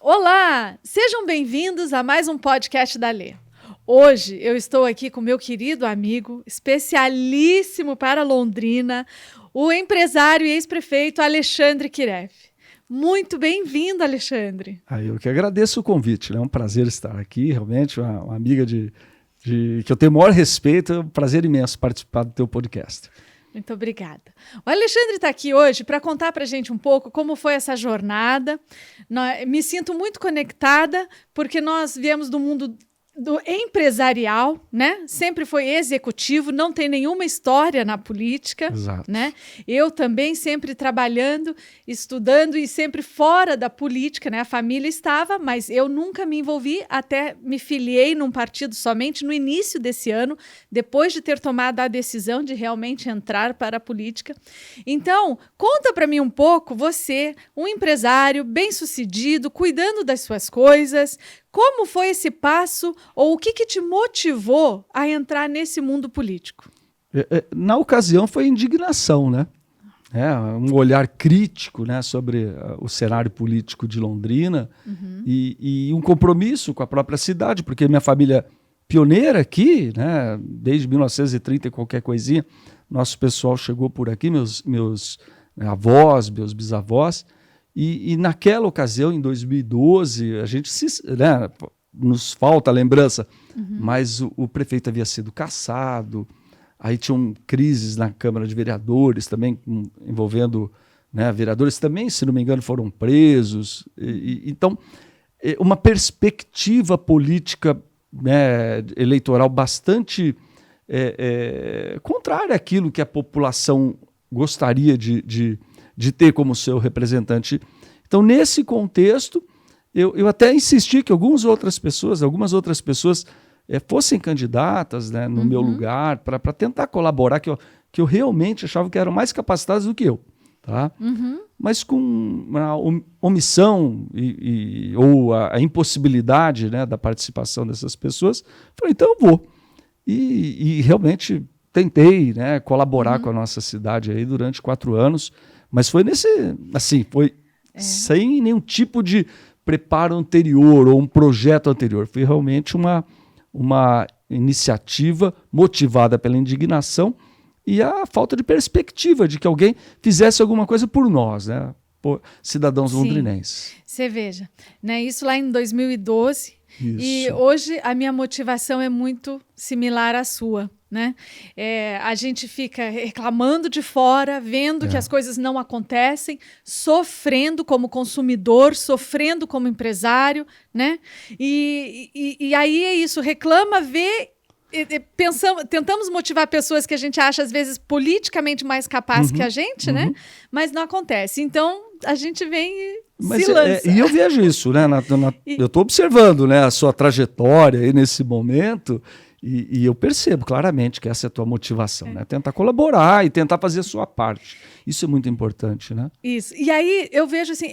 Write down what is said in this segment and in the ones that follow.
Olá! Sejam bem-vindos a mais um podcast da Lê. Hoje eu estou aqui com meu querido amigo, especialíssimo para Londrina, o empresário e ex-prefeito Alexandre Kireff. Muito bem-vindo, Alexandre. Eu que agradeço o convite, né? É um prazer estar aqui, realmente, uma amiga que eu tenho o maior respeito, é um prazer imenso participar do teu podcast. Muito obrigada. O Alexandre está aqui hoje para contar para a gente um pouco como foi essa jornada. Me sinto muito conectada, porque nós viemos do mundo do empresarial, né? Sempre foi executivo, não tem nenhuma história na política. Exato. Né? Eu também sempre trabalhando, estudando e sempre fora da política, né? A família estava, mas eu nunca me envolvi, até me filiei num partido somente no início desse ano, depois de ter tomado a decisão de realmente entrar para a política. Então, conta para mim um pouco, você, um empresário bem-sucedido, cuidando das suas coisas. Como foi esse passo ou o que te motivou a entrar nesse mundo político? Na ocasião foi indignação, né? Um olhar crítico, né, sobre o cenário político de Londrina e um compromisso com a própria cidade, porque minha família pioneira aqui, né, desde 1930 e qualquer coisinha, nosso pessoal chegou por aqui, meus avós, meus bisavós. E naquela ocasião, em 2012, a gente nos falta a lembrança, mas o prefeito havia sido cassado, aí tinham crises na Câmara de Vereadores também, envolvendo, né, vereadores também, se não me engano, foram presos. Então, uma perspectiva política, né, eleitoral bastante contrária àquilo que a população gostaria de ter como seu representante. Então, nesse contexto, eu até insisti que algumas outras pessoas fossem candidatas, né, no meu lugar, para tentar colaborar, que eu realmente achava que eram mais capacitadas do que eu. Tá? Mas com uma omissão ou a impossibilidade, né, da participação dessas pessoas, falei, então eu vou. E realmente tentei, né, colaborar com a nossa cidade aí durante 4 anos, mas foi sem nenhum tipo de preparo anterior ou um projeto anterior. Foi realmente uma iniciativa motivada pela indignação e a falta de perspectiva de que alguém fizesse alguma coisa por nós, né, por cidadãos londrinenses. Você veja, né, isso lá em 2012, Isso. E hoje a minha motivação é muito similar à sua. Né? A gente fica reclamando de fora, vendo que as coisas não acontecem, sofrendo como consumidor, sofrendo como empresário, né? E aí é isso, reclama, vê, tentamos motivar pessoas que a gente acha às vezes politicamente mais capazes que a gente, né? Mas não acontece. Então a gente vem e se lança. E eu vejo isso, né? Eu estou observando, né, a sua trajetória aí nesse momento. E eu percebo claramente que essa é a tua motivação, né? Tentar colaborar e tentar fazer a sua parte. Isso é muito importante, né? Isso. E aí eu vejo assim,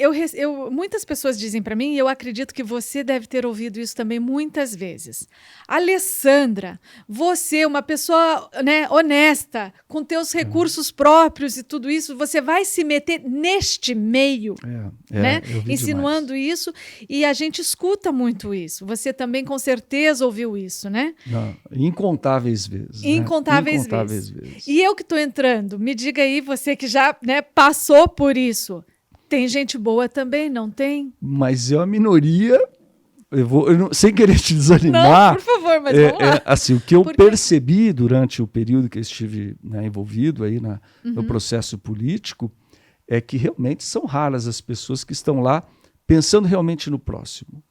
muitas pessoas dizem para mim, e eu acredito que você deve ter ouvido isso também muitas vezes. Alessandra, você, uma pessoa, né, honesta, com teus recursos próprios e tudo isso, você vai se meter neste meio, né? Insinuando isso, e a gente escuta muito isso. Você também com certeza ouviu isso, né? Não. Incontáveis vezes. Incontáveis vezes. E eu que estou entrando, me diga aí, você que já, né, passou por isso. Tem gente boa também, não tem? Mas é uma minoria. Sem querer te desanimar. Não, por favor, mas vamos lá. Assim, o que eu percebi durante o período que eu estive, né, envolvido aí no processo político é que realmente são raras as pessoas que estão lá pensando realmente no próximo.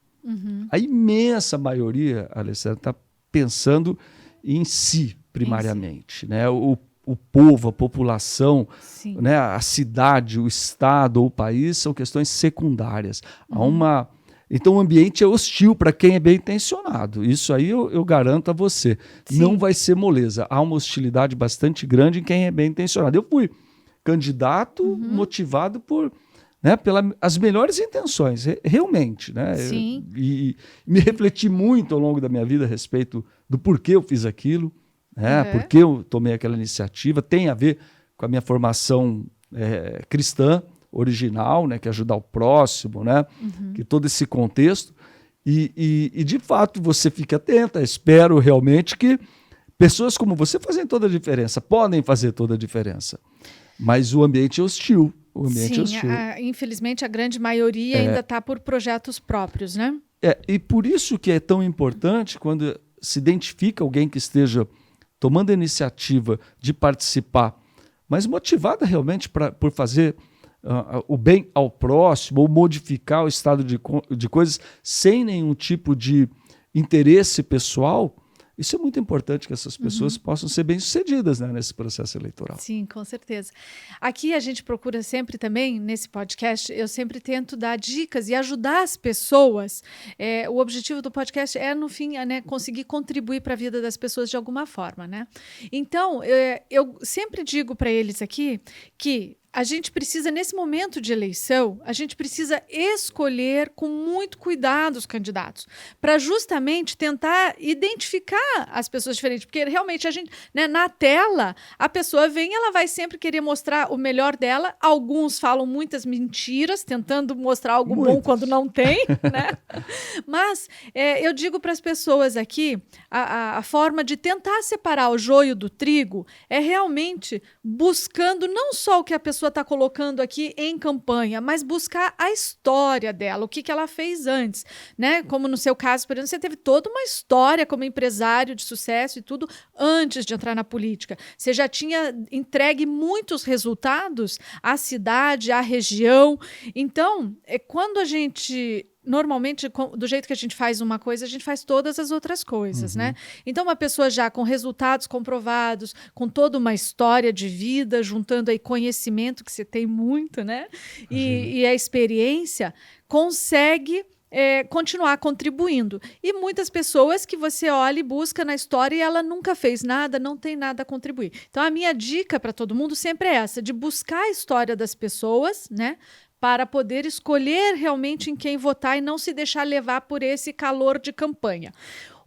A imensa maioria, Alessandra, está pensando em si, primariamente. Né? O povo, a população, né? A cidade, o estado ou o país são questões secundárias. Então o ambiente é hostil para quem é bem intencionado. Isso aí eu garanto a você. Não vai ser moleza. Há uma hostilidade bastante grande em quem é bem intencionado. Eu fui candidato motivado por... né, pelas melhores intenções, realmente. Né? E me refleti muito ao longo da minha vida a respeito do porquê eu fiz aquilo, né, porquê eu tomei aquela iniciativa. Tem a ver com a minha formação cristã, original, né, que é ajudar o próximo, né, que todo esse contexto. E, de fato, você fique atenta. Espero realmente que pessoas como você fazem toda a diferença, podem fazer toda a diferença. Mas o ambiente é hostil. O ambiente é hostil. Infelizmente, a grande maioria ainda está por projetos próprios, né? E por isso que é tão importante quando se identifica alguém que esteja tomando a iniciativa de participar, mas motivada realmente por fazer o bem ao próximo ou modificar o estado de coisas sem nenhum tipo de interesse pessoal. Isso é muito importante, que essas pessoas possam ser bem-sucedidas, né, nesse processo eleitoral. Sim, com certeza. Aqui a gente procura sempre também, nesse podcast, eu sempre tento dar dicas e ajudar as pessoas. O objetivo do podcast é, no fim, né, conseguir contribuir para a vida das pessoas de alguma forma, né? Então, eu sempre digo para eles aqui que a gente precisa, nesse momento de eleição, a gente precisa escolher com muito cuidado os candidatos, para justamente tentar identificar as pessoas diferentes, porque realmente a gente, né, na tela, a pessoa vem, ela vai sempre querer mostrar o melhor dela. Alguns falam muitas mentiras, tentando mostrar algo bom quando não tem, né? Mas eu digo para as pessoas aqui, a forma de tentar separar o joio do trigo é realmente buscando não só o que a pessoa está colocando aqui em campanha, mas buscar a história dela, o que ela fez antes, né? Como no seu caso, por exemplo, você teve toda uma história como empresário de sucesso e tudo antes de entrar na política. Você já tinha entregue muitos resultados à cidade, à região. Então, quando a gente... Normalmente, do jeito que a gente faz uma coisa, a gente faz todas as outras coisas, né? Então, uma pessoa já com resultados comprovados, com toda uma história de vida, juntando aí conhecimento, que você tem muito, né? E a experiência, consegue continuar contribuindo. E muitas pessoas que você olha e busca na história e ela nunca fez nada, não tem nada a contribuir. Então, a minha dica para todo mundo sempre é essa, de buscar a história das pessoas, né? Para poder escolher realmente em quem votar e não se deixar levar por esse calor de campanha.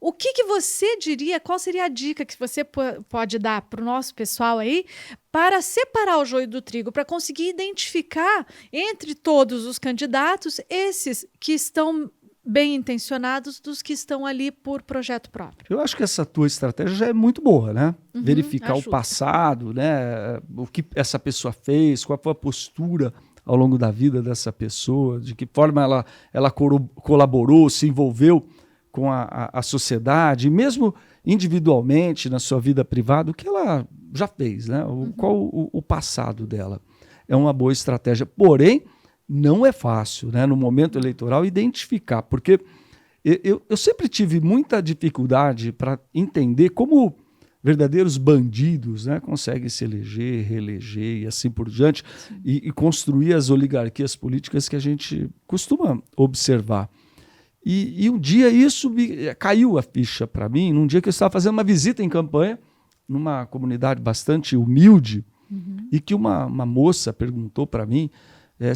O que você diria, qual seria a dica que você pode dar para o nosso pessoal aí para separar o joio do trigo, para conseguir identificar entre todos os candidatos esses que estão bem intencionados dos que estão ali por projeto próprio? Eu acho que essa tua estratégia já é muito boa, né? Verificar ajuda. O passado, né? O que essa pessoa fez, qual foi a postura ao longo da vida dessa pessoa, de que forma ela colaborou, se envolveu com a sociedade, e mesmo individualmente, na sua vida privada, o que ela já fez, né? Qual o passado dela. É uma boa estratégia. Porém, não é fácil, né, no momento eleitoral, identificar, porque eu sempre tive muita dificuldade para entender como verdadeiros bandidos, né, conseguem se eleger, reeleger e assim por diante, e construir as oligarquias políticas que a gente costuma observar. E um dia isso caiu a ficha para mim, num dia que eu estava fazendo uma visita em campanha, numa comunidade bastante humilde, e que uma moça perguntou para mim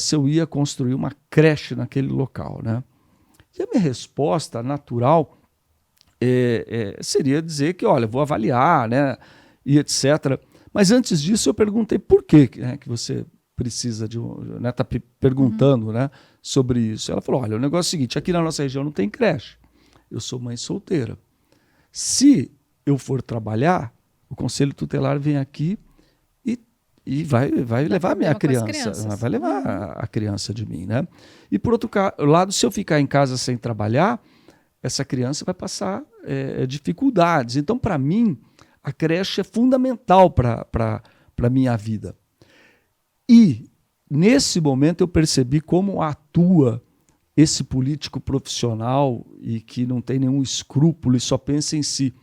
se eu ia construir uma creche naquele local, né? E a minha resposta natural seria dizer que, olha, vou avaliar, né, e etc. Mas antes disso eu perguntei por que, né, que você precisa de né, tá perguntando, né, sobre isso. Ela falou, olha, o negócio é o seguinte, aqui na nossa região não tem creche, eu sou mãe solteira. Se eu for trabalhar, o Conselho Tutelar vem aqui e vai levar a minha criança, vai levar a criança de mim, né? E por outro lado, se eu ficar em casa sem trabalhar, essa criança vai passar dificuldades. Então, para mim, a creche é fundamental para a minha vida. E, nesse momento, eu percebi como atua esse político profissional e que não tem nenhum escrúpulo e só pensa em si.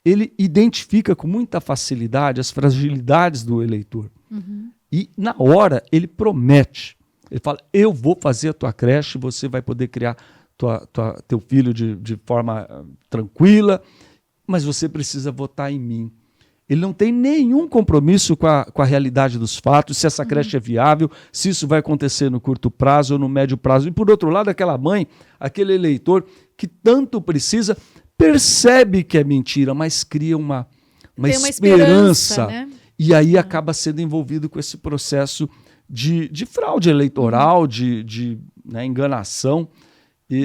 Ele identifica com muita facilidade as fragilidades do eleitor. E, na hora, ele promete. Ele fala, eu vou fazer a tua creche, você vai poder criar teu filho de forma tranquila, mas você precisa votar em mim. Ele não tem nenhum compromisso com a realidade dos fatos, se essa creche é viável, se isso vai acontecer no curto prazo ou no médio prazo. E, por outro lado, aquela mãe, aquele eleitor que tanto precisa, percebe que é mentira, mas cria uma esperança, né? E aí acaba sendo envolvido com esse processo de fraude eleitoral, de né, enganação,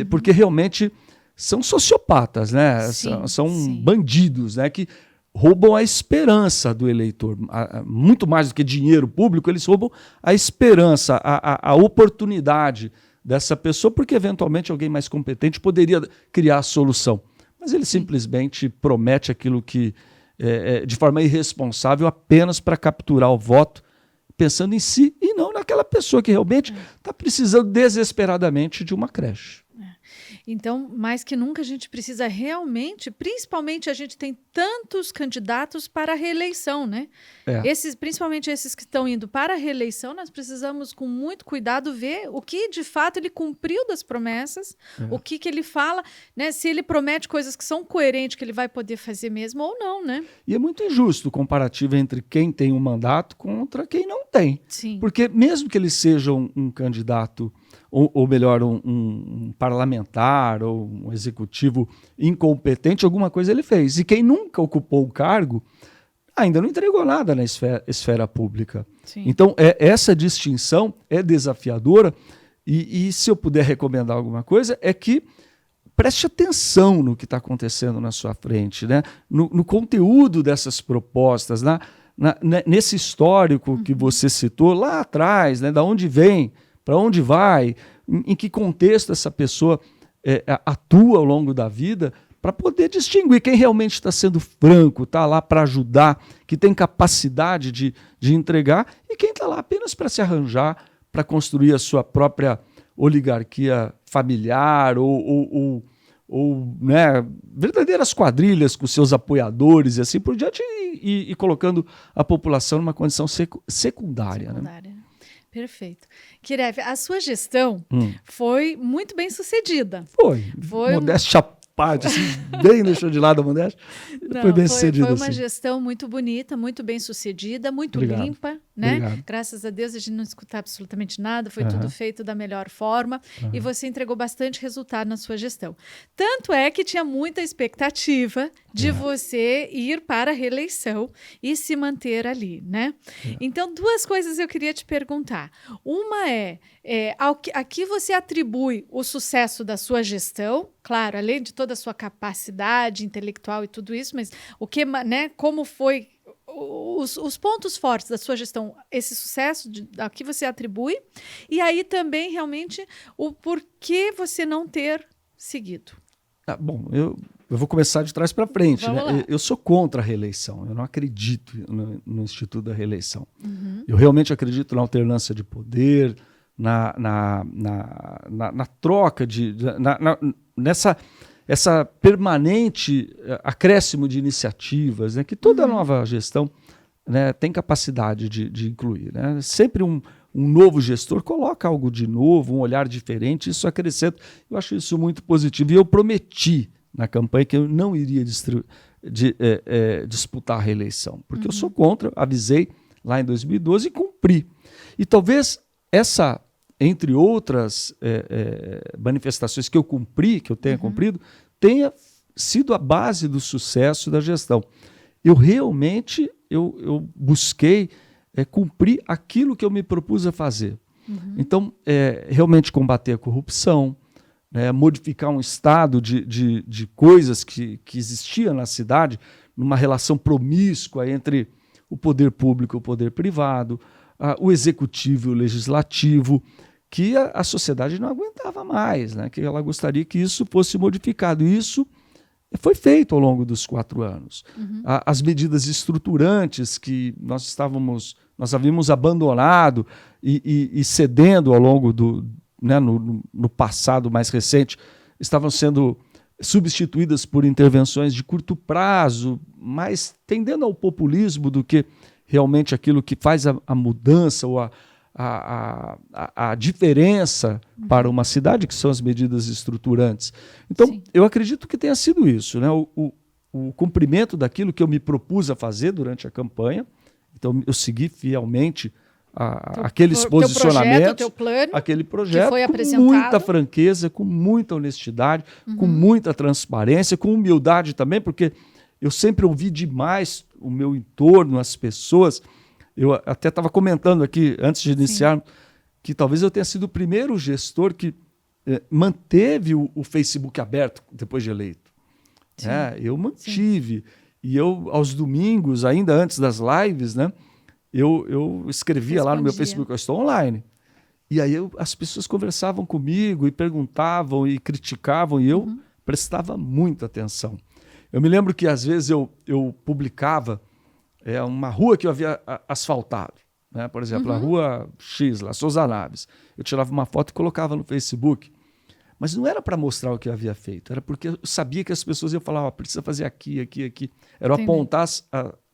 porque realmente são sociopatas, né? São bandidos, né, que roubam a esperança do eleitor. Muito mais do que dinheiro público, eles roubam a esperança, a oportunidade dessa pessoa, porque eventualmente alguém mais competente poderia criar a solução. Mas ele simplesmente promete aquilo que, de forma irresponsável, apenas para capturar o voto, pensando em si e não naquela pessoa que realmente está precisando desesperadamente de uma creche. Então, mais que nunca, a gente precisa realmente, principalmente a gente tem tantos candidatos para a reeleição, né? Principalmente esses que estão indo para a reeleição, nós precisamos, com muito cuidado, ver o que, de fato, ele cumpriu das promessas, o que ele fala, né? Se ele promete coisas que são coerentes, que ele vai poder fazer mesmo ou não, né? E é muito injusto o comparativo entre quem tem um mandato contra quem não tem. Sim. Porque mesmo que ele seja um candidato, ou melhor, um parlamentar ou um executivo incompetente, alguma coisa ele fez. E quem nunca ocupou o cargo ainda não entregou nada na esfera pública. Sim. Então, essa distinção é desafiadora e se eu puder recomendar alguma coisa, é que preste atenção no que está acontecendo na sua frente, né? No conteúdo dessas propostas, nesse histórico que você citou lá atrás, né? Da onde vem, para onde vai, em que contexto essa pessoa atua ao longo da vida, para poder distinguir quem realmente está sendo franco, está lá para ajudar, que tem capacidade de entregar, e quem está lá apenas para se arranjar, para construir a sua própria oligarquia familiar ou né, verdadeiras quadrilhas com seus apoiadores e assim por diante, e colocando a população numa condição secundária. Né? Perfeito. Kirev, a sua gestão foi muito bem sucedida. Foi modéstia à parte, assim, bem deixou de lado a modéstia. Foi bem sucedida. Foi uma gestão muito bonita, muito bem sucedida, muito limpa, né? Obrigado. Graças a Deus a gente não escutou absolutamente nada, foi tudo feito da melhor forma e você entregou bastante resultado na sua gestão. Tanto é que tinha muita expectativa de você ir para a reeleição e se manter ali, né? Então, duas coisas eu queria te perguntar. Uma a que você atribui o sucesso da sua gestão, claro, além de toda a sua capacidade intelectual e tudo isso, mas o que, né, como foi os pontos fortes da sua gestão, esse sucesso a que você atribui, e aí também realmente o porquê você não ter seguido. Bom, eu vou começar de trás para frente. Vamos Né? lá. Eu sou contra a reeleição, eu não acredito no Instituto da Reeleição. Eu realmente acredito na alternância de poder, na troca, essa permanente acréscimo de iniciativas, né, que toda nova gestão, né, tem capacidade de incluir. Né? Sempre um novo gestor coloca algo de novo, um olhar diferente, isso acrescenta. Eu acho isso muito positivo. E eu prometi na campanha que eu não iria disputar a reeleição, porque eu sou contra, avisei lá em 2012 e cumpri. E talvez essa, entre outras manifestações que eu cumpri, que eu tenha cumprido, tenha sido a base do sucesso da gestão. Eu realmente eu busquei cumprir aquilo que eu me propus a fazer. Então, realmente combater a corrupção, modificar um estado de coisas que existia na cidade, numa relação promíscua entre o poder público e o poder privado, o executivo e o legislativo, que a sociedade não aguentava mais, né? Que ela gostaria que isso fosse modificado. E isso foi feito ao longo dos 4 anos. As medidas estruturantes que nós havíamos abandonado e cedendo ao longo né, no passado mais recente, estavam sendo substituídas por intervenções de curto prazo, mais tendendo ao populismo do que realmente aquilo que faz a mudança ou a diferença para uma cidade, que são as medidas estruturantes. Então, eu acredito que tenha sido isso, né? O cumprimento daquilo que eu me propus a fazer durante a campanha. Então, eu segui fielmente aqueles posicionamentos, teu plano, aquele projeto, que foi com apresentado. Muita franqueza, com muita honestidade, com muita transparência, com humildade também, porque eu sempre ouvi demais o meu entorno, as pessoas, Eu até estava comentando aqui, antes de iniciar, que talvez eu tenha sido o primeiro gestor que manteve o Facebook aberto depois de eleito. Eu mantive. E eu, aos domingos, ainda antes das lives, né, eu escrevia lá no meu Facebook, eu estou online. E aí as pessoas conversavam comigo e perguntavam e criticavam, e eu prestava muita atenção. Eu me lembro que, às vezes, eu publicava uma rua que eu havia asfaltado. Né? Por exemplo, a rua X, lá, Souza Naves. Eu tirava uma foto e colocava no Facebook. Mas não era para mostrar o que eu havia feito, era porque eu sabia que as pessoas iam falar, precisa fazer aqui, aqui, aqui. Era apontar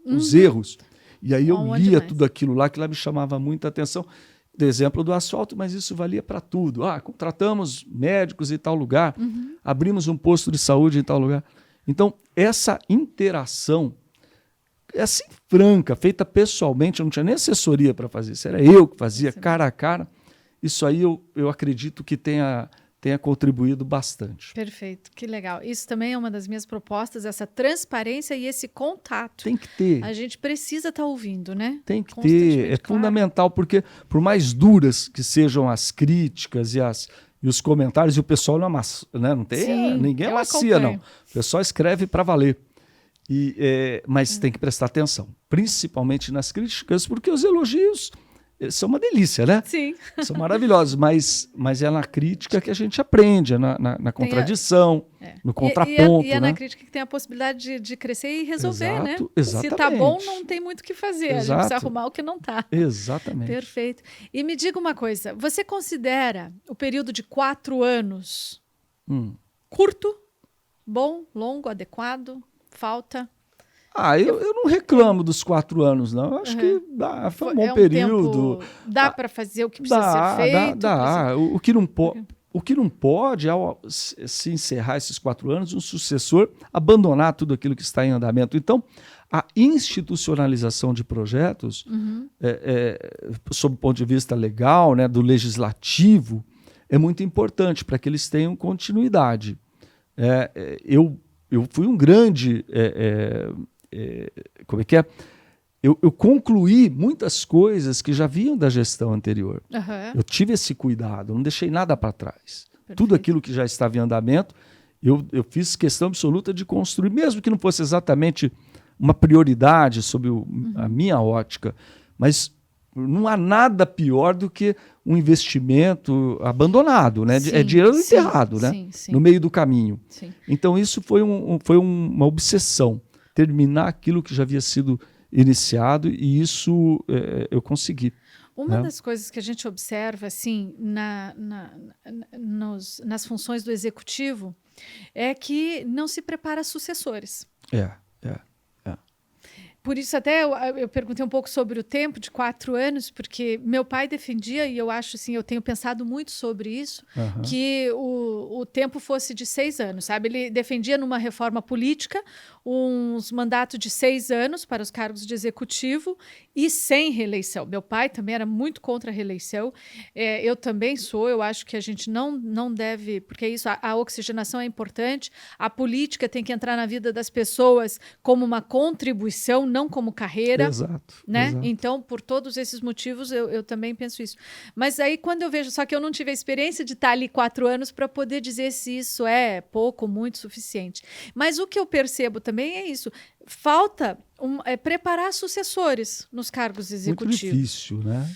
os erros. E aí eu lia tudo aquilo lá, que lá me chamava muita atenção. Do exemplo do asfalto, mas isso valia para tudo. Contratamos médicos em tal lugar, abrimos um posto de saúde em tal lugar. Então, essa interação, assim, franca, feita pessoalmente, eu não tinha nem assessoria para fazer isso, era eu que fazia, cara a cara. Isso aí eu acredito que tenha contribuído bastante. Perfeito, que legal. Isso também é uma das minhas propostas, essa transparência e esse contato. Tem que ter. A gente precisa estar ouvindo, né? Tem que ter, é fundamental, porque por mais duras que sejam as críticas e os comentários, e o pessoal não amassa, né? Não tem, ninguém amacia, não. O pessoal escreve para valer. Mas tem que prestar atenção, principalmente nas críticas, porque os elogios são uma delícia, né? Sim. São maravilhosos, mas é na crítica que a gente aprende, na contradição, no contraponto. E é na crítica que tem a possibilidade de crescer e resolver, né? Exatamente. Se tá bom, não tem muito o que fazer. A gente precisa arrumar o que não tá. Exatamente. Perfeito. E me diga uma coisa, você considera o período de 4 anos curto, bom, longo, adequado, falta? Eu não reclamo dos 4 anos, não. Eu acho que foi um bom período. Dá para fazer o que precisa ser feito? Dá. O que não pode é, ao se encerrar esses 4 anos, um sucessor abandonar tudo aquilo que está em andamento. Então, a institucionalização de projetos, sob o ponto de vista legal, né, do legislativo, é muito importante para que eles tenham continuidade. Eu fui um grande... como é que é? Eu concluí muitas coisas que já vinham da gestão anterior. Eu tive esse cuidado, não deixei nada para trás. Perfeito. Tudo aquilo que já estava em andamento, eu fiz questão absoluta de construir, mesmo que não fosse exatamente uma prioridade sob a minha ótica, mas não há nada pior do que um investimento abandonado, né? É dinheiro enterrado, né? No meio do caminho. Sim. Então isso foi uma obsessão, terminar aquilo que já havia sido iniciado, e isso eu consegui. Uma das coisas que a gente observa assim, nas funções do executivo é que não se prepara sucessores. Por isso até eu perguntei um pouco sobre o tempo de 4 anos, porque meu pai defendia, e eu acho assim, eu tenho pensado muito sobre isso, que o tempo fosse de 6 anos, sabe? Ele defendia numa reforma política uns mandatos de 6 anos para os cargos de executivo e sem reeleição. Meu pai também era muito contra a reeleição. Eu também sou, eu acho que a gente não deve, porque isso, a oxigenação é importante, a política tem que entrar na vida das pessoas como uma contribuição, não como carreira. Exato. Né? Exato. Então, por todos esses motivos, eu também penso isso. Mas aí, quando eu vejo, só que eu não tive a experiência de estar ali 4 anos para poder dizer se isso é pouco, muito, suficiente. Mas o que eu percebo também é isso. Falta preparar sucessores nos cargos executivos. Muito difícil, né?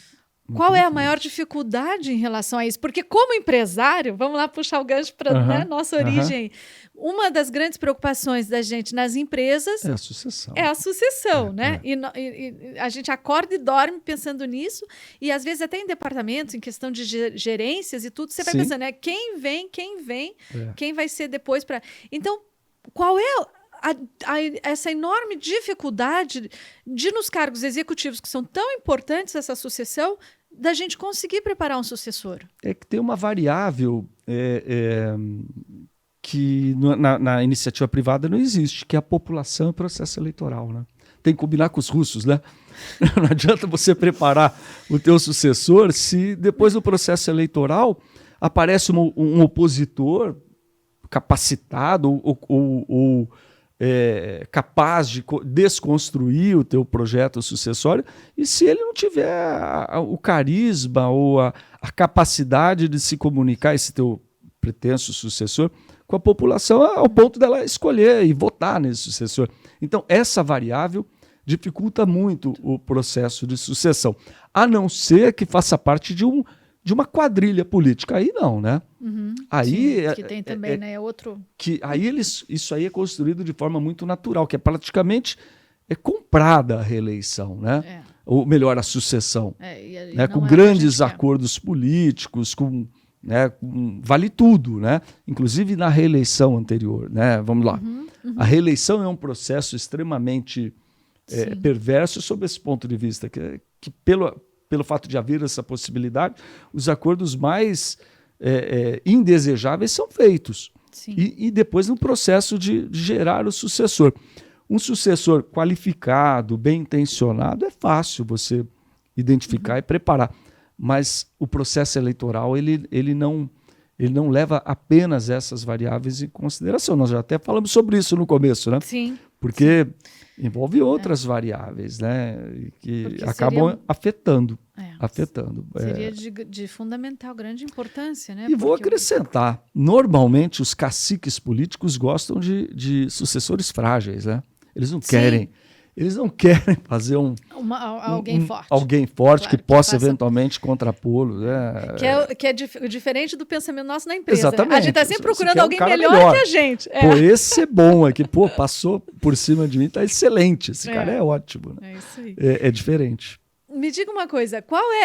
Qual é a maior dificuldade em relação a isso? Porque como empresário, vamos lá puxar o gancho para nossa origem, uma das grandes preocupações da gente nas empresas é a sucessão. É a sucessão, né? E a gente acorda e dorme pensando nisso, e às vezes até em departamentos, em questão de gerências e tudo, você vai pensando, quem vem, quem vai ser depois para... Então, qual é essa enorme dificuldade de, nos cargos executivos que são tão importantes, essa sucessão, da gente conseguir preparar um sucessor? É que tem uma variável que na iniciativa privada não existe, que é a população e o processo eleitoral, né? Tem que combinar com os russos, né? Não adianta você preparar o teu sucessor se depois do processo eleitoral aparece um opositor capacitado ou capaz de desconstruir o teu projeto sucessório, e se ele não tiver o carisma ou a capacidade de se comunicar, esse teu pretenso sucessor, com a população ao ponto dela escolher e votar nesse sucessor. Então, essa variável dificulta muito o processo de sucessão, a não ser que faça parte de uma quadrilha política. Aí não, né? Aí sim, que tem também, né? Outro. Isso aí é construído de forma muito natural, que é praticamente comprada a reeleição, né? Ou melhor, a sucessão, né? Com grandes acordos políticos, vale tudo, né? Inclusive na reeleição anterior, né? Vamos lá. A reeleição é um processo extremamente perverso sob esse ponto de vista, que pelo fato de haver essa possibilidade, os acordos mais indesejáveis são feitos. E depois no processo de gerar o sucessor. Um sucessor qualificado, bem intencionado, é fácil você identificar e preparar. Mas o processo eleitoral ele não leva apenas essas variáveis em consideração. Nós já até falamos sobre isso no começo, né? Sim. Porque envolve outras variáveis, né? Que acabam afetando. Seria de fundamental, grande importância, né? E vou acrescentar, normalmente os caciques políticos gostam de sucessores frágeis, né? Eles não querem fazer alguém forte, claro, que possa eventualmente contrapô-lo. Né? Que é diferente do pensamento nosso na empresa. Exatamente. A gente está sempre procurando alguém melhor que a gente. Pô, esse é bom aqui. Pô, passou por cima de mim, tá excelente. Esse cara é ótimo. Né? É isso aí. É diferente. Me diga uma coisa,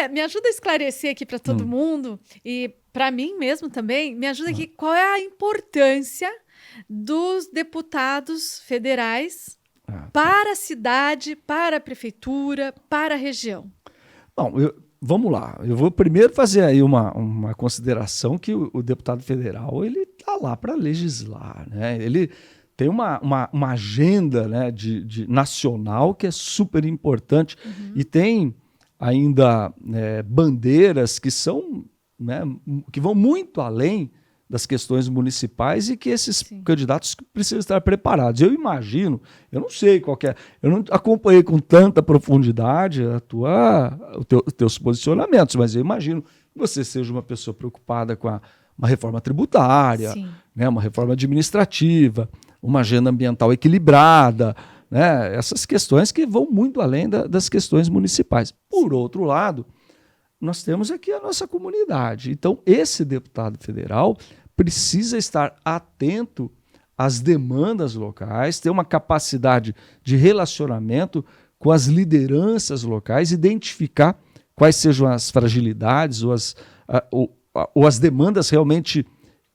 me ajuda a esclarecer aqui para todo mundo, e para mim mesmo também, me ajuda aqui, qual é a importância dos deputados federais para a cidade, para a prefeitura, para a região? Bom, vamos lá. Eu vou primeiro fazer aí uma consideração que o deputado federal ele está lá para legislar, né? Ele tem uma agenda, né, de nacional que é super importante e tem ainda bandeiras que são, né, que vão muito além das questões municipais e que esses candidatos precisam estar preparados. Eu imagino, eu não sei qual que é, eu não acompanhei com tanta profundidade os teus posicionamentos, mas eu imagino que você seja uma pessoa preocupada com uma reforma tributária, né, uma reforma administrativa, uma agenda ambiental equilibrada, né, essas questões que vão muito além das questões municipais. Por outro lado, nós temos aqui a nossa comunidade. Então, esse deputado federal precisa estar atento às demandas locais, ter uma capacidade de relacionamento com as lideranças locais, identificar quais sejam as fragilidades ou as demandas realmente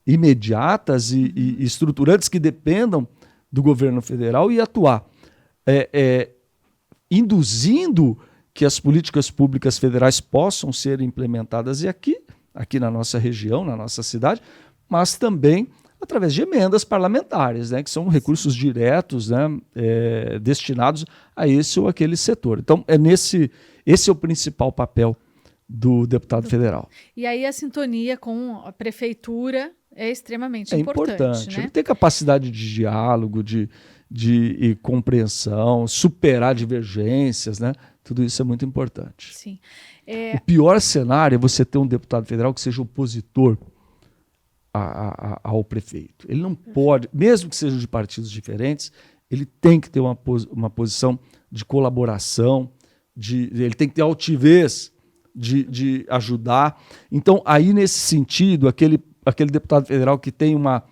imediatas e estruturantes que dependam do governo federal e atuar induzindo que as políticas públicas federais possam ser implementadas e aqui na nossa região, na nossa cidade, mas também através de emendas parlamentares, né, que são recursos diretos, né, destinados a esse ou aquele setor. Então, esse é o principal papel do deputado federal. E aí a sintonia com a prefeitura é extremamente importante. Né? Ele tem capacidade de diálogo, de compreensão, superar divergências, né? Tudo isso é muito importante. Sim. O pior cenário é você ter um deputado federal que seja opositor ao prefeito. Ele não pode, mesmo que sejam de partidos diferentes, ele tem que ter uma posição de colaboração, ele tem que ter altivez de ajudar. Então, aí nesse sentido, aquele deputado federal que tem uma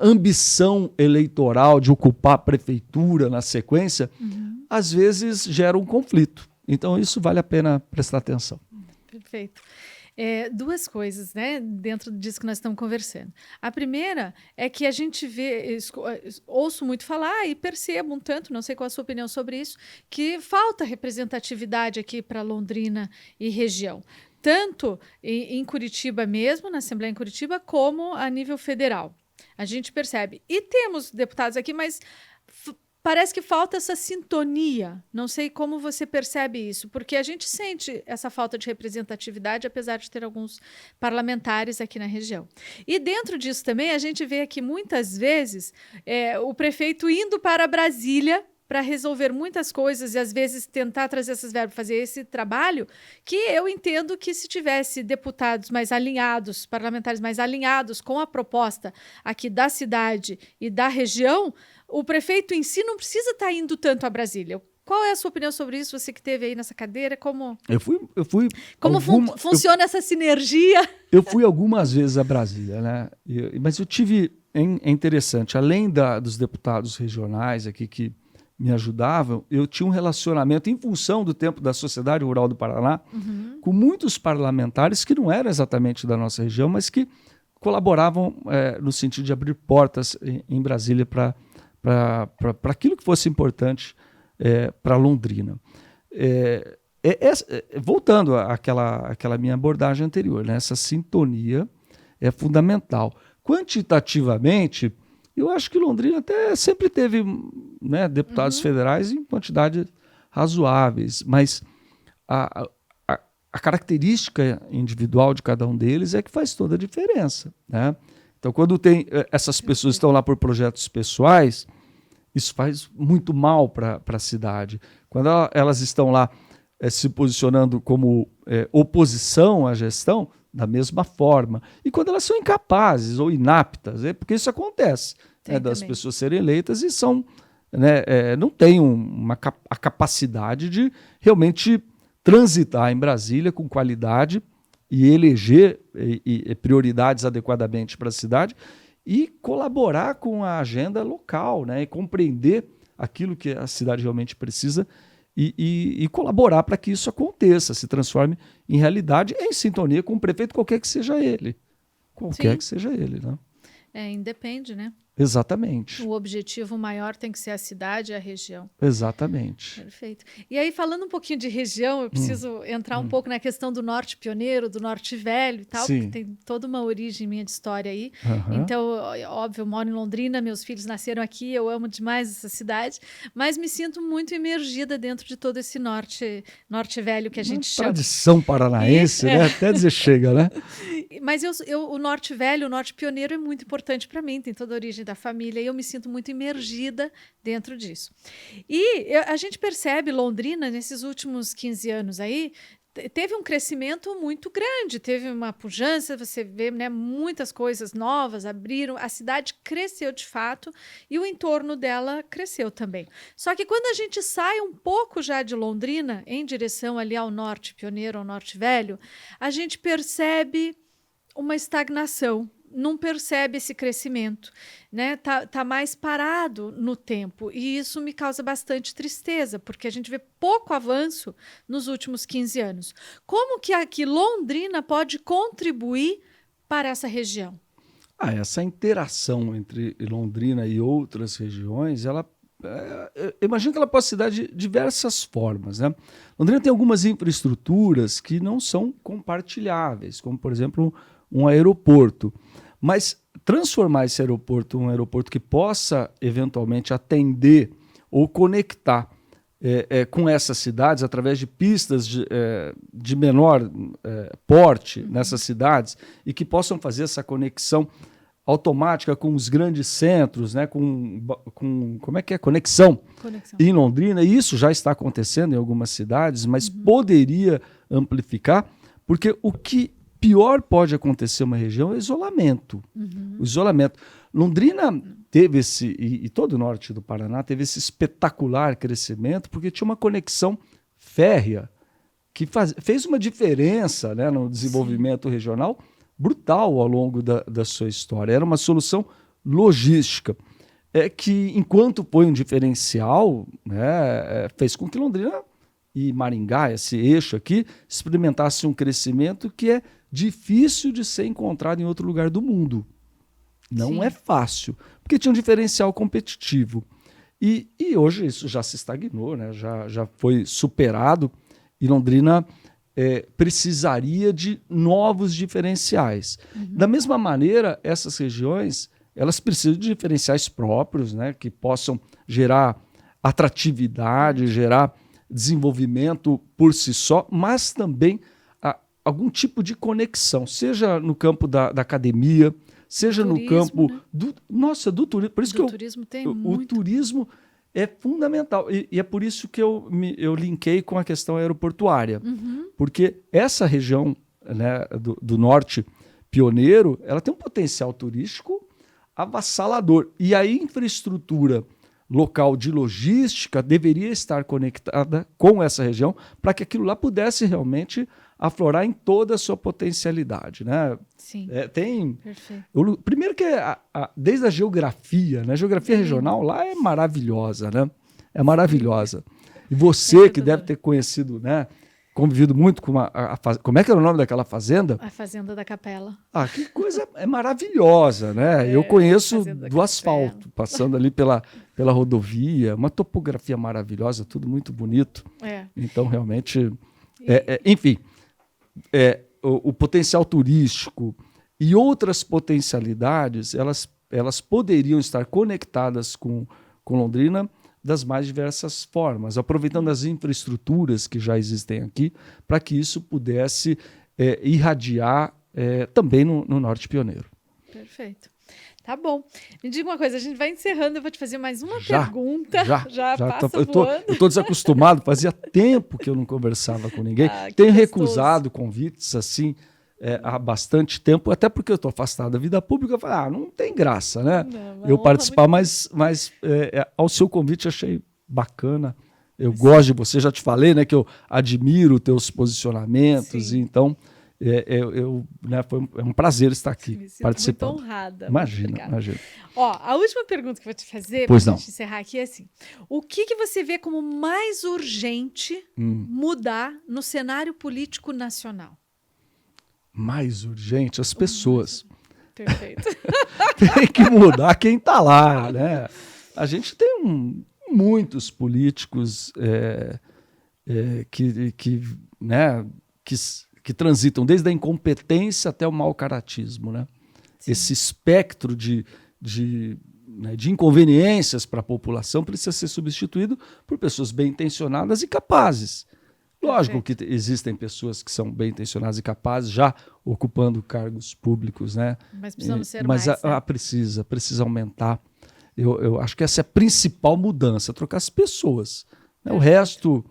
ambição eleitoral de ocupar a prefeitura na sequência, às vezes gera um conflito. Então, isso vale a pena prestar atenção. Perfeito. Duas coisas, né, dentro disso que nós estamos conversando. A primeira é que a gente ouço muito falar e percebo um tanto, não sei qual a sua opinião sobre isso, que falta representatividade aqui para Londrina e região. Tanto em Curitiba mesmo, na Assembleia em Curitiba, como a nível federal. A gente percebe. E temos deputados aqui, mas parece que falta essa sintonia. Não sei como você percebe isso, porque a gente sente essa falta de representatividade, apesar de ter alguns parlamentares aqui na região. E dentro disso também, a gente vê aqui muitas vezes o prefeito indo para Brasília para resolver muitas coisas e, às vezes, tentar trazer essas verbas, fazer esse trabalho, que eu entendo que se tivesse deputados mais alinhados, parlamentares mais alinhados com a proposta aqui da cidade e da região, o prefeito em si não precisa estar indo tanto a Brasília. Qual é a sua opinião sobre isso? Você que esteve aí nessa cadeira, como funciona essa sinergia? Eu fui algumas vezes a Brasília, né? Mas eu tive, é interessante, além dos deputados regionais aqui que me ajudavam, eu tinha um relacionamento, em função do tempo da Sociedade Rural do Paraná, com muitos parlamentares que não eram exatamente da nossa região, mas que colaboravam no sentido de abrir portas em Brasília para aquilo que fosse importante para Londrina. Voltando àquela minha abordagem anterior, né? Essa sintonia é fundamental. Quantitativamente, eu acho que Londrina até sempre teve, né, deputados federais em quantidades razoáveis, mas a característica individual de cada um deles é que faz toda a diferença, né? Então, quando tem essas pessoas que estão lá por projetos pessoais, isso faz muito mal para a cidade. Quando elas estão lá se posicionando como oposição à gestão, da mesma forma. E quando elas são incapazes ou inaptas, porque isso acontece, das pessoas serem eleitas e são, não têm a capacidade de realmente transitar em Brasília com qualidade e eleger prioridades adequadamente para a cidade e colaborar com a agenda local, né, e compreender aquilo que a cidade realmente precisa e colaborar para que isso aconteça, se transforme em realidade, em sintonia com o prefeito, qualquer que seja ele. Qualquer que seja ele, né? Independe, né? Exatamente. O objetivo maior tem que ser a cidade e a região. Exatamente. Perfeito. E aí, falando um pouquinho de região, eu preciso entrar um pouco na questão do Norte Pioneiro, do Norte Velho e tal, porque tem toda uma origem minha de história aí. Então, óbvio, eu moro em Londrina, meus filhos nasceram aqui, eu amo demais essa cidade, mas me sinto muito imergida dentro de todo esse Norte Velho que a gente chama. Tradição paranaense, né? Até dizer chega, né? Mas o Norte Velho, o Norte Pioneiro é muito importante para mim, tem toda a origem da família e eu me sinto muito imergida dentro disso. E a gente percebe Londrina, nesses últimos 15 anos aí, teve um crescimento muito grande, teve uma pujança, você vê, né, muitas coisas novas abriram, a cidade cresceu de fato e o entorno dela cresceu também. Só que quando a gente sai um pouco já de Londrina, em direção ali ao Norte Pioneiro, ao Norte Velho, a gente percebe uma estagnação, não percebe esse crescimento, né? Tá mais parado no tempo e isso me causa bastante tristeza, porque a gente vê pouco avanço nos últimos 15 anos. Como que aqui Londrina pode contribuir para essa região? Essa interação entre Londrina e outras regiões, eu imagino que ela possa se dar de diversas formas, né? Londrina tem algumas infraestruturas que não são compartilháveis, como, por exemplo, um aeroporto. Mas transformar esse aeroporto em um aeroporto que possa, eventualmente, atender ou conectar com essas cidades através de pistas de menor porte nessas cidades e que possam fazer essa conexão automática com os grandes centros, né, com como é que é? Conexão em Londrina. E isso já está acontecendo em algumas cidades, mas poderia amplificar, porque o que pior pode acontecer em uma região é o isolamento. O isolamento. Londrina teve e todo o norte do Paraná teve esse espetacular crescimento porque tinha uma conexão férrea que fez uma diferença, né, no desenvolvimento regional brutal ao longo da sua história. Era uma solução logística que, enquanto foi um diferencial, né, fez com que Londrina e Maringá, esse eixo aqui, experimentasse um crescimento que é difícil de ser encontrado em outro lugar do mundo. Não é fácil, porque tinha um diferencial competitivo. E hoje isso já se estagnou, né? Já foi superado, e Londrina precisaria de novos diferenciais. Da mesma maneira, essas regiões elas precisam de diferenciais próprios, né? Que possam gerar atratividade, gerar desenvolvimento por si só, mas também algum tipo de conexão, seja no campo da academia, seja turismo, no campo né? do turismo. Por isso que turismo tem o muito. turismo é fundamental. E é por isso que eu linkei com a questão aeroportuária. Porque essa região, né, do norte pioneiro, ela tem um potencial turístico avassalador. E a infraestrutura local de logística deveria estar conectada com essa região para que aquilo lá pudesse realmente aflorar em toda a sua potencialidade, né? Sim. Perfeito. Primeiro que desde a geografia, né? A geografia regional lá é maravilhosa, né? É maravilhosa. E você que deve ter conhecido, né? Convivido muito com como é que era o nome daquela fazenda? A Fazenda da Capela. Que coisa maravilhosa, né? Eu conheço do asfalto, passando ali pela rodovia, uma topografia maravilhosa, tudo muito bonito. Então, realmente, enfim, o potencial turístico e outras potencialidades, elas poderiam estar conectadas com Londrina das mais diversas formas, aproveitando as infraestruturas que já existem aqui, para que isso pudesse irradiar também no Norte Pioneiro. Perfeito. Tá bom. Me diga uma coisa, a gente vai encerrando, eu vou te fazer mais uma pergunta. Já passa voando. Eu estou desacostumado, fazia tempo que eu não conversava com ninguém. Tenho recusado convites assim há bastante tempo, até porque eu estou afastado da vida pública. Eu falei, não tem graça, né? Eu participar, mas ao seu convite achei bacana. Eu gosto de você, já te falei, né, que eu admiro teus posicionamentos, e então foi um prazer estar aqui participando. Muito honrada. Imagina. A última pergunta que eu vou te fazer, para a gente encerrar aqui, é assim: o que você vê como mais urgente mudar no cenário político nacional? Mais urgente? As pessoas. Perfeito. Tem que mudar quem está lá, né? A gente tem muitos políticos que transitam desde a incompetência até o mau caratismo, né? Esse espectro de inconveniências para a população precisa ser substituído por pessoas bem intencionadas e capazes. Lógico que existem pessoas que são bem intencionadas e capazes já ocupando cargos públicos, né? Mas precisamos ser mais. Mas precisa aumentar. Eu acho que essa é a principal mudança, trocar as pessoas. Né? O resto,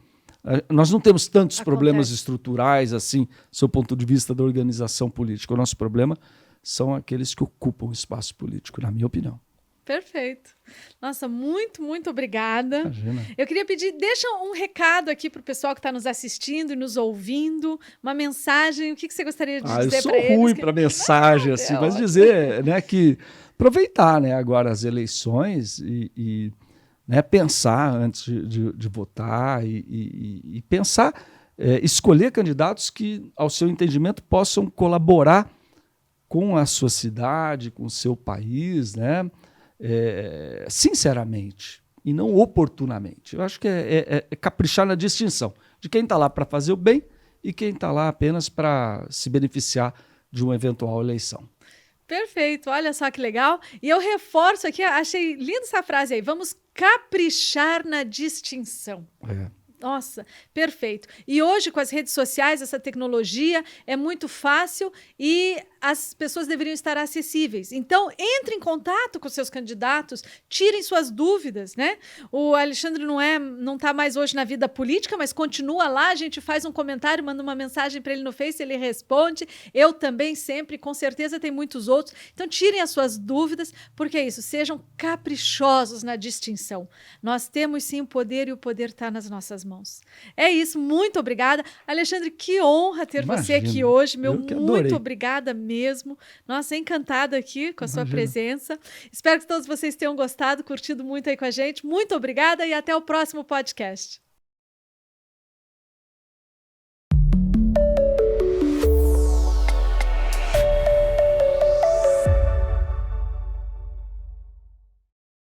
nós não temos tantos problemas estruturais assim, do seu ponto de vista da organização política. O nosso problema são aqueles que ocupam o espaço político, na minha opinião. Perfeito. Nossa, muito, muito obrigada. Imagina. Eu queria pedir, deixa um recado aqui para o pessoal que está nos assistindo e nos ouvindo, uma mensagem, o que você gostaria de dizer para eles? Eu sou ruim para mensagem, assim, mas dizer, né, que aproveitar, né, agora as eleições e né, pensar antes de votar e pensar, escolher candidatos que, ao seu entendimento, possam colaborar com a sua cidade, com o seu país, né? Sinceramente e não oportunamente. Eu acho que é caprichar na distinção de quem está lá para fazer o bem e quem está lá apenas para se beneficiar de uma eventual eleição. Perfeito, olha só que legal. E eu reforço aqui, achei linda essa frase aí, vamos caprichar na distinção. Nossa, perfeito. E hoje, com as redes sociais, essa tecnologia é muito fácil e as pessoas deveriam estar acessíveis. Então, entre em contato com seus candidatos, tirem suas dúvidas, né? O Alexandre não está mais hoje na vida política, mas continua lá, a gente faz um comentário, manda uma mensagem para ele no Face, ele responde. Eu também sempre, com certeza tem muitos outros. Então, tirem as suas dúvidas, porque é isso, sejam caprichosos na distinção. Nós temos sim o poder e o poder está nas nossas mãos. É isso, muito obrigada. Alexandre, que honra ter você aqui hoje, muito obrigada mesmo. Nossa, encantada aqui com a sua presença. Espero que todos vocês tenham gostado, curtido muito aí com a gente. Muito obrigada e até o próximo podcast.